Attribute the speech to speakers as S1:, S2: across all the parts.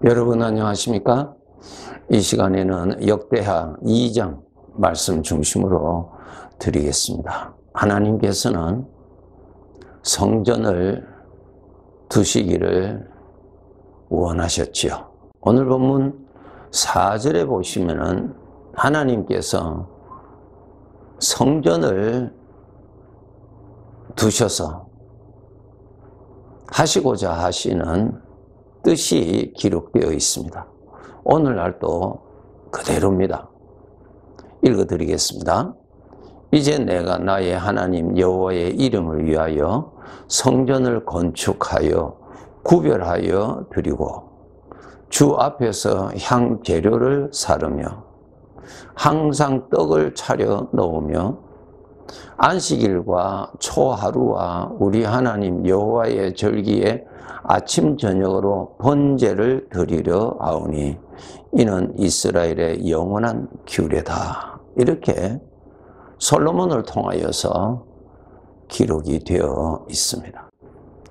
S1: 여러분 안녕하십니까? 이 시간에는 역대하 2장 말씀 중심으로 드리겠습니다. 하나님께서는 성전을 두시기를 원하셨지요. 오늘 본문 4절에 보시면은 하나님께서 성전을 두셔서 하시고자 하시는 뜻이 기록되어 있습니다. 오늘날도 그대로입니다. 읽어드리겠습니다. 이제 내가 나의 하나님 여호와의 이름을 위하여 성전을 건축하여 구별하여 드리고 주 앞에서 향재료를 사르며 항상 떡을 차려 놓으며 안식일과 초하루와 우리 하나님 여호와의 절기에 아침 저녁으로 번제를 드리려 하오니 이는 이스라엘의 영원한 규례다. 이렇게 솔로몬을 통하여서 기록이 되어 있습니다.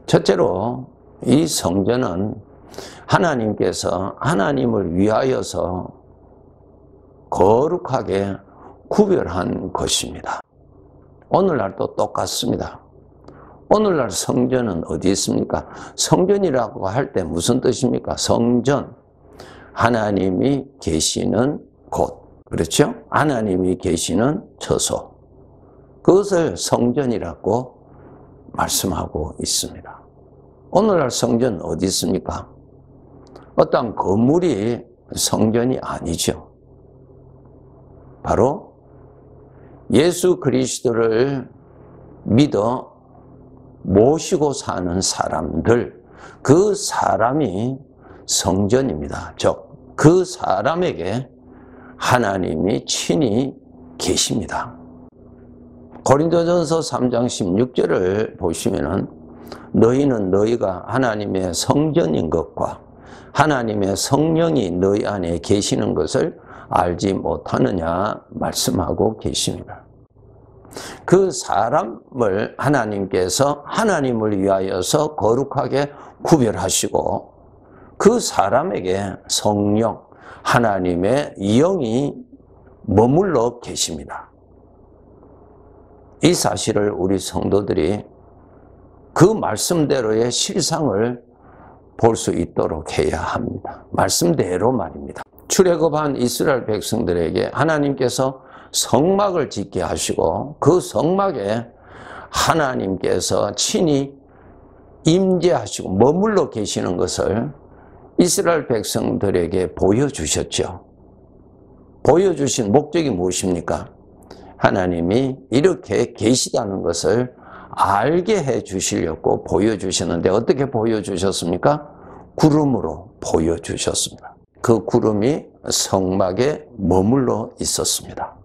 S1: 첫째로 이 성전은 하나님께서 하나님을 위하여서 거룩하게 구별한 것입니다. 오늘날도 똑같습니다. 오늘날 성전은 어디 있습니까? 성전이라고 할 때 무슨 뜻입니까? 성전, 하나님이 계시는 곳, 그렇죠? 하나님이 계시는 처소, 그것을 성전이라고 말씀하고 있습니다. 오늘날 성전은 어디 있습니까? 어떤 건물이 성전이 아니죠. 바로 예수 그리스도를 믿어 모시고 사는 사람들, 그 사람이 성전입니다. 즉, 그 사람에게 하나님이 친히 계십니다. 고린도전서 3장 16절을 보시면은 너희는 너희가 하나님의 성전인 것과 하나님의 성령이 너희 안에 계시는 것을 알지 못하느냐 말씀하고 계십니다. 그 사람을 하나님께서 하나님을 위하여서 거룩하게 구별하시고 그 사람에게 성령, 하나님의 영이 머물러 계십니다. 이 사실을 우리 성도들이 그 말씀대로의 실상을 볼 수 있도록 해야 합니다. 말씀대로 말입니다. 출애굽한 이스라엘 백성들에게 하나님께서 성막을 짓게 하시고 그 성막에 하나님께서 친히 임재하시고 머물러 계시는 것을 이스라엘 백성들에게 보여주셨죠. 보여주신 목적이 무엇입니까? 하나님이 이렇게 계시다는 것을 알게 해 주시려고 보여주셨는데 어떻게 보여주셨습니까? 구름으로 보여주셨습니다. 그 구름이 성막에 머물러 있었습니다.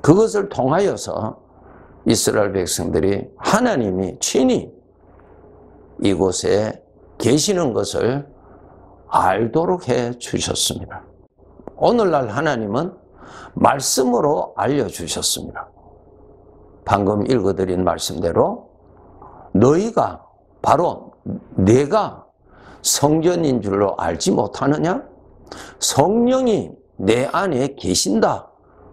S1: 그것을 통하여서 이스라엘 백성들이 하나님이 친히 이곳에 계시는 것을 알도록 해 주셨습니다. 오늘날 하나님은 말씀으로 알려주셨습니다. 방금 읽어드린 말씀대로 너희가 바로 내가 성전인 줄로 알지 못하느냐? 성령이 내 안에 계신다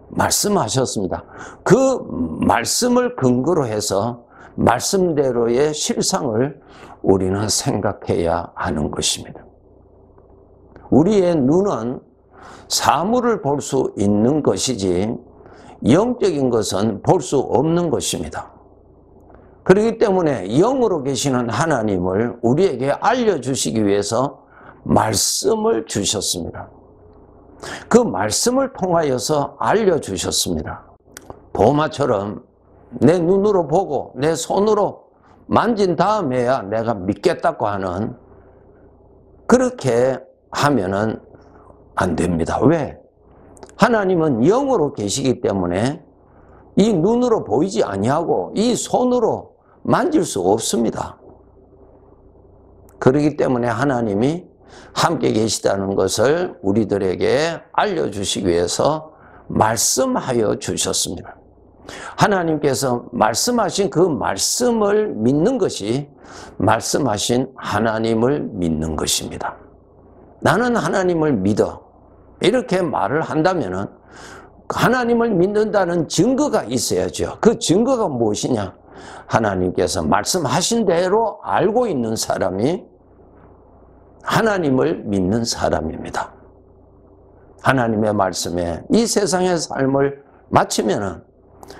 S1: 말씀하셨습니다. 그 말씀을 근거로 해서 말씀대로의 실상을 우리는 생각해야 하는 것입니다. 우리의 눈은 사물을 볼 수 있는 것이지 영적인 것은 볼 수 없는 것입니다. 그렇기 때문에 영으로 계시는 하나님을 우리에게 알려주시기 위해서 말씀을 주셨습니다. 그 말씀을 통하여서 알려주셨습니다. 도마처럼 내 눈으로 보고 내 손으로 만진 다음에야 내가 믿겠다고 하는, 그렇게 하면은 안 됩니다. 왜? 하나님은 영으로 계시기 때문에 이 눈으로 보이지 아니하고 이 손으로 만질 수 없습니다. 그렇기 때문에 하나님이 함께 계시다는 것을 우리들에게 알려주시기 위해서 말씀하여 주셨습니다. 하나님께서 말씀하신 그 말씀을 믿는 것이 말씀하신 하나님을 믿는 것입니다. 나는 하나님을 믿어. 이렇게 말을 한다면은 하나님을 믿는다는 증거가 있어야죠. 그 증거가 무엇이냐? 하나님께서 말씀하신 대로 알고 있는 사람이 하나님을 믿는 사람입니다. 하나님의 말씀에 이 세상의 삶을 마치면은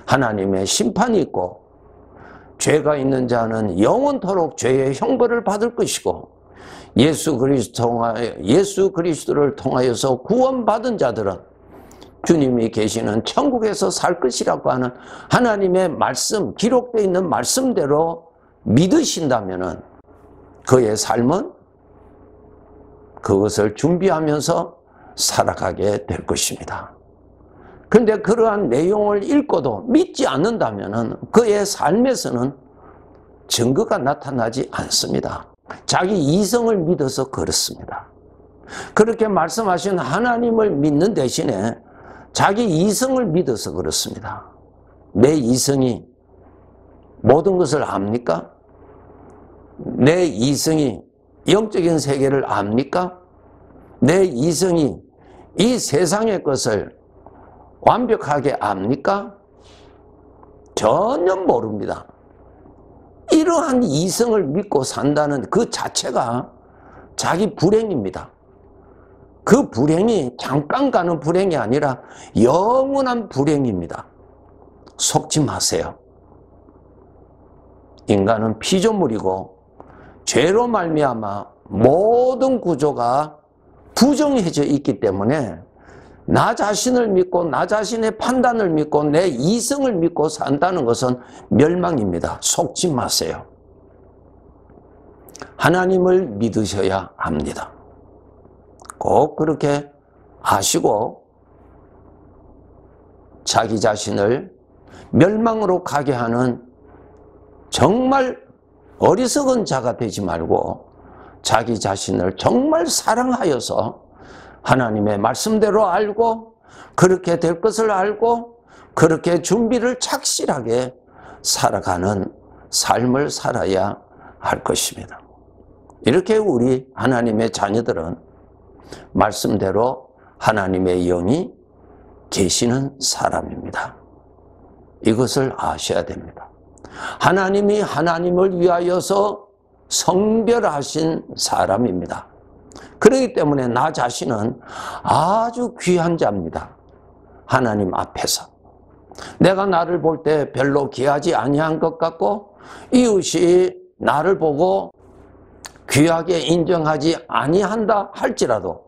S1: 하나님의 심판이 있고 죄가 있는 자는 영원토록 죄의 형벌을 받을 것이고 예수 그리스도를 통하여서 구원받은 자들은 주님이 계시는 천국에서 살 것이라고 하는 하나님의 말씀, 기록되어 있는 말씀대로 믿으신다면은 그의 삶은 그것을 준비하면서 살아가게 될 것입니다. 그런데 그러한 내용을 읽고도 믿지 않는다면은 그의 삶에서는 증거가 나타나지 않습니다. 자기 이성을 믿어서 그렇습니다. 그렇게 말씀하신 하나님을 믿는 대신에 자기 이성을 믿어서 그렇습니다. 내 이성이 모든 것을 압니까? 내 이성이 영적인 세계를 압니까? 내 이성이 이 세상의 것을 완벽하게 압니까? 전혀 모릅니다. 이러한 이성을 믿고 산다는 그 자체가 자기 불행입니다. 그 불행이 잠깐 가는 불행이 아니라 영원한 불행입니다. 속지 마세요. 인간은 피조물이고 죄로 말미암아 모든 구조가 부정해져 있기 때문에 나 자신을 믿고 나 자신의 판단을 믿고 내 이성을 믿고 산다는 것은 멸망입니다. 속지 마세요. 하나님을 믿으셔야 합니다. 꼭 그렇게 아시고 자기 자신을 멸망으로 가게 하는 정말 어리석은 자가 되지 말고 자기 자신을 정말 사랑하여서 하나님의 말씀대로 알고 그렇게 될 것을 알고 그렇게 준비를 착실하게 살아가는 삶을 살아야 할 것입니다. 이렇게 우리 하나님의 자녀들은 말씀대로 하나님의 영이 계시는 사람입니다. 이것을 아셔야 됩니다. 하나님이 하나님을 위하여서 성별하신 사람입니다. 그렇기 때문에 나 자신은 아주 귀한 자입니다. 하나님 앞에서. 내가 나를 볼 때 별로 귀하지 아니한 것 같고 이웃이 나를 보고 귀하게 인정하지 아니한다 할지라도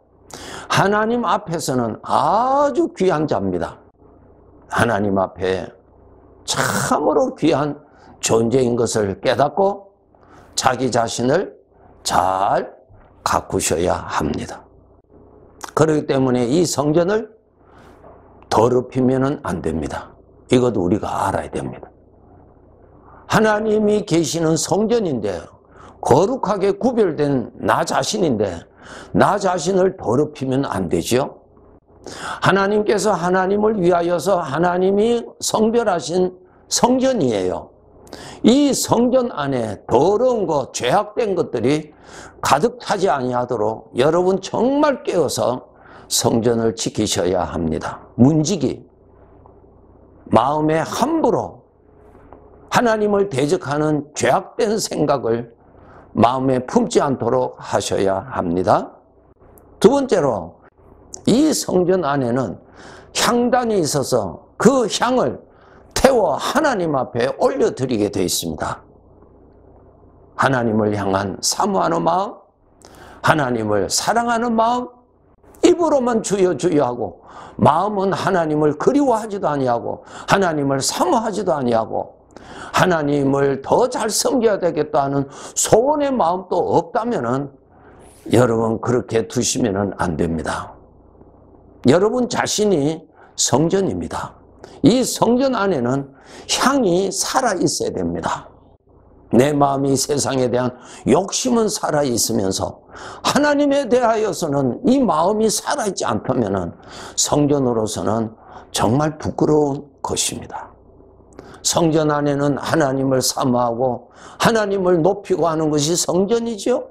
S1: 하나님 앞에서는 아주 귀한 자입니다. 하나님 앞에 참으로 귀한 존재인 것을 깨닫고 자기 자신을 잘 가꾸셔야 합니다. 그렇기 때문에 이 성전을 더럽히면 안 됩니다. 이것도 우리가 알아야 됩니다. 하나님이 계시는 성전인데 거룩하게 구별된 나 자신인데 나 자신을 더럽히면 안 되죠. 하나님께서 하나님을 위하여서 하나님이 성별하신 성전이에요. 이 성전 안에 더러운 것, 죄악된 것들이 가득 차지 아니하도록 여러분 정말 깨어서 성전을 지키셔야 합니다. 문지기, 마음에 함부로 하나님을 대적하는 죄악된 생각을 마음에 품지 않도록 하셔야 합니다. 두 번째로 이 성전 안에는 향단이 있어서 그 향을 태워 하나님 앞에 올려드리게 되어 있습니다. 하나님을 향한 사모하는 마음, 하나님을 사랑하는 마음, 입으로만 주여 주여 하고 마음은 하나님을 그리워하지도 아니하고 하나님을 사모하지도 아니하고 하나님을 더 잘 섬겨야 되겠다 하는 소원의 마음도 없다면은 여러분 그렇게 두시면 안 됩니다. 여러분 자신이 성전입니다. 이 성전 안에는 향이 살아 있어야 됩니다. 내 마음이 세상에 대한 욕심은 살아 있으면서 하나님에 대하여서는 이 마음이 살아 있지 않다면은 성전으로서는 정말 부끄러운 것입니다. 성전 안에는 하나님을 사모하고 하나님을 높이고 하는 것이 성전이죠.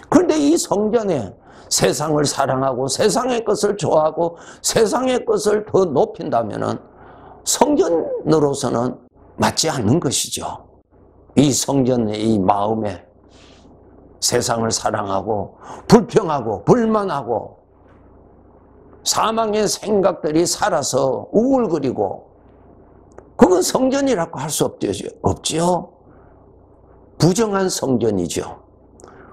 S1: 그런데 이 성전에 세상을 사랑하고 세상의 것을 좋아하고 세상의 것을 더 높인다면 성전으로서는 맞지 않는 것이죠. 이 성전의 이 마음에 세상을 사랑하고 불평하고 불만하고 사망의 생각들이 살아서 우울거리고, 그건 성전이라고 할 수 없죠. 부정한 성전이죠.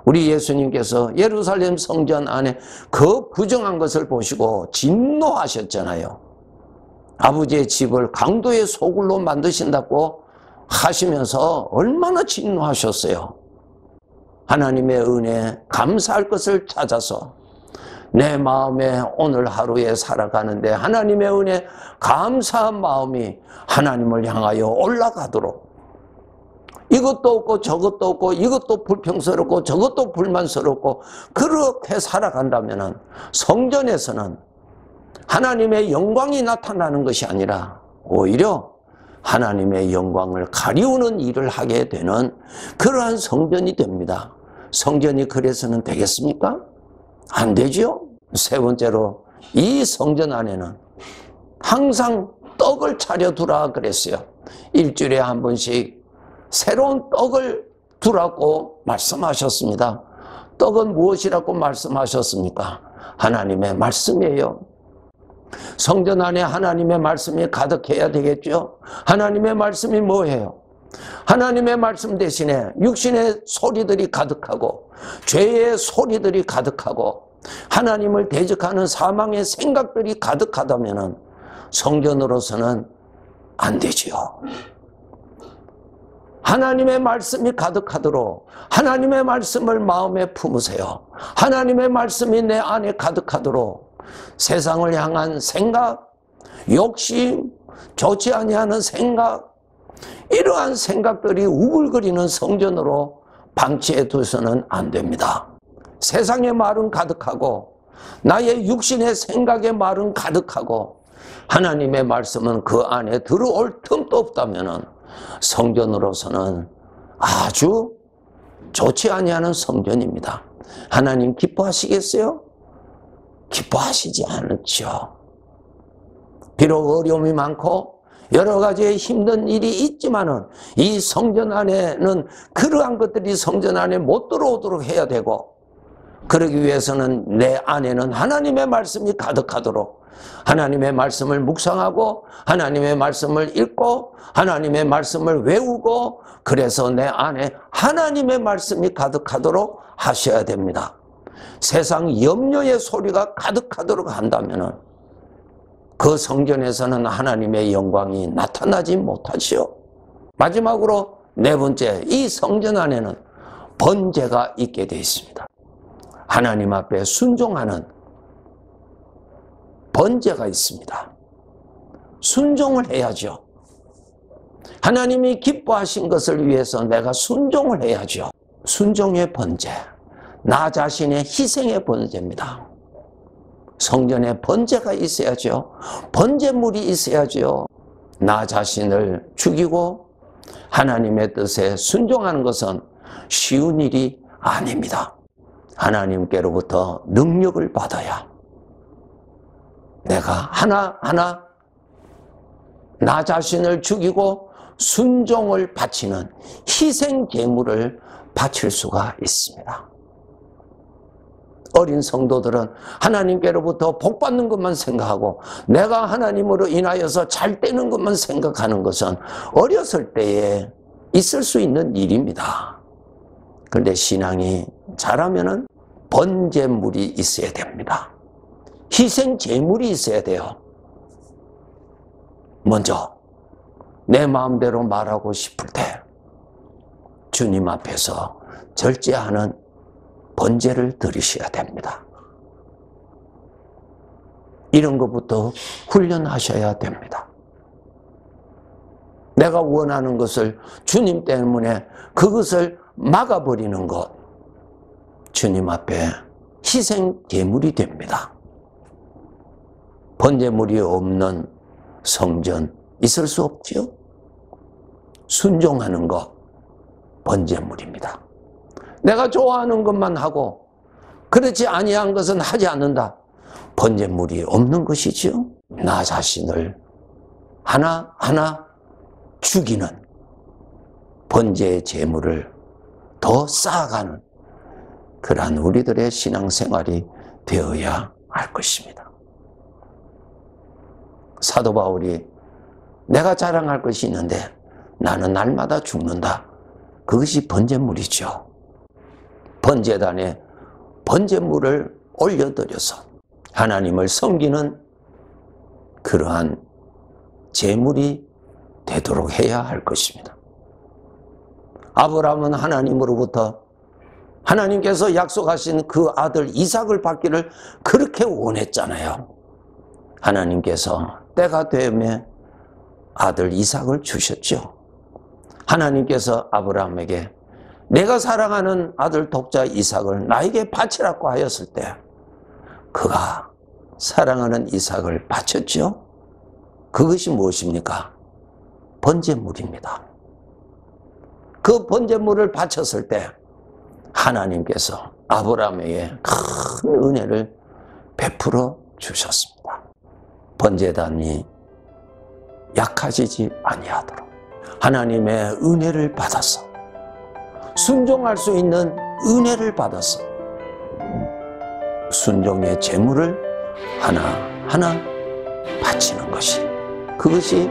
S1: 우리 예수님께서 예루살렘 성전 안에 그 부정한 것을 보시고 진노하셨잖아요. 아버지의 집을 강도의 소굴로 만드신다고 하시면서 얼마나 진노하셨어요. 하나님의 은혜에 감사할 것을 찾아서 내 마음에 오늘 하루에 살아가는데 하나님의 은혜에 감사한 마음이 하나님을 향하여 올라가도록, 이것도 없고 저것도 없고 이것도 불평스럽고 저것도 불만스럽고 그렇게 살아간다면 성전에서는 하나님의 영광이 나타나는 것이 아니라 오히려 하나님의 영광을 가리우는 일을 하게 되는 그러한 성전이 됩니다. 성전이 그래서는 되겠습니까? 안 되죠. 세 번째로, 이 성전 안에는 항상 떡을 차려두라 그랬어요. 일주일에 한 번씩 새로운 떡을 두라고 말씀하셨습니다. 떡은 무엇이라고 말씀하셨습니까? 하나님의 말씀이에요. 성전 안에 하나님의 말씀이 가득해야 되겠죠. 하나님의 말씀이 뭐예요? 하나님의 말씀 대신에 육신의 소리들이 가득하고 죄의 소리들이 가득하고 하나님을 대적하는 사망의 생각들이 가득하다면 성전으로서는 안 되지요. 하나님의 말씀이 가득하도록 하나님의 말씀을 마음에 품으세요. 하나님의 말씀이 내 안에 가득하도록 세상을 향한 생각, 욕심, 좋지 아니하는 생각, 이러한 생각들이 우글거리는 성전으로 방치해 두서는 안 됩니다. 세상의 말은 가득하고 나의 육신의 생각의 말은 가득하고 하나님의 말씀은 그 안에 들어올 틈도 없다면 성전으로서는 아주 좋지 아니하는 성전입니다. 하나님 기뻐하시겠어요? 기뻐하시지 않죠. 비록 어려움이 많고 여러 가지의 힘든 일이 있지만은 이 성전 안에는 그러한 것들이 성전 안에 못 들어오도록 해야 되고, 그러기 위해서는 내 안에는 하나님의 말씀이 가득하도록 하나님의 말씀을 묵상하고 하나님의 말씀을 읽고 하나님의 말씀을 외우고, 그래서 내 안에 하나님의 말씀이 가득하도록 하셔야 됩니다. 세상 염려의 소리가 가득하도록 한다면 그 성전에서는 하나님의 영광이 나타나지 못하지요. 마지막으로 네 번째, 이 성전 안에는 번제가 있게 되어 있습니다. 하나님 앞에 순종하는 번제가 있습니다. 순종을 해야죠. 하나님이 기뻐하신 것을 위해서 내가 순종을 해야죠. 순종의 번제, 나 자신의 희생의 번제입니다. 성전에 번제가 있어야죠. 번제물이 있어야죠. 나 자신을 죽이고 하나님의 뜻에 순종하는 것은 쉬운 일이 아닙니다. 하나님께로부터 능력을 받아야 내가 하나하나 나 자신을 죽이고 순종을 바치는 희생 제물을 바칠 수가 있습니다. 어린 성도들은 하나님께로부터 복 받는 것만 생각하고 내가 하나님으로 인하여서 잘 되는 것만 생각하는 것은 어렸을 때에 있을 수 있는 일입니다. 그런데 신앙이 자라면은 번제물이 있어야 됩니다. 희생 제물이 있어야 돼요. 먼저 내 마음대로 말하고 싶을 때 주님 앞에서 절제하는 번제를 드리셔야 됩니다. 이런 것부터 훈련하셔야 됩니다. 내가 원하는 것을 주님 때문에 그것을 막아버리는 것, 주님 앞에 희생 제물이 됩니다. 번제물이 없는 성전 있을 수 없지요. 순종하는 것 번제물입니다. 내가 좋아하는 것만 하고 그렇지 아니한 것은 하지 않는다. 번제물이 없는 것이지요. 나 자신을 하나하나 죽이는 번제의 제물을 더 쌓아가는 그러한 우리들의 신앙생활이 되어야 할 것입니다. 사도 바울이 내가 자랑할 것이 있는데 나는 날마다 죽는다. 그것이 번제물이죠. 번제단에 번제물을 올려드려서 하나님을 섬기는 그러한 제물이 되도록 해야 할 것입니다. 아브라함은 하나님으로부터 하나님께서 약속하신 그 아들 이삭을 받기를 그렇게 원했잖아요. 하나님께서 때가 되면 아들 이삭을 주셨죠. 하나님께서 아브라함에게 내가 사랑하는 아들 독자 이삭을 나에게 바치라고 하였을 때 그가 사랑하는 이삭을 바쳤죠. 그것이 무엇입니까? 번제물입니다. 그 번제물을 바쳤을 때 하나님께서 아브라함에게 큰 은혜를 베풀어 주셨습니다. 번제단이 약해지지 아니하도록 하나님의 은혜를 받아서 순종할 수 있는 은혜를 받아서 순종의 제물을 하나하나 바치는 것이 그것이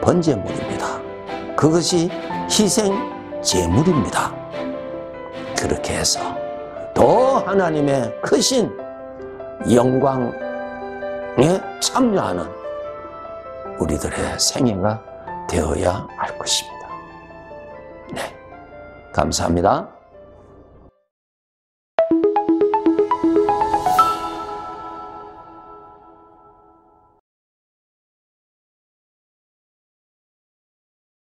S1: 번제물입니다. 그것이 희생 제물입니다. 그렇게 해서 더 하나님의 크신 영광에 참여하는 우리들의 생애가 되어야 할 것입니다. 네, 감사합니다.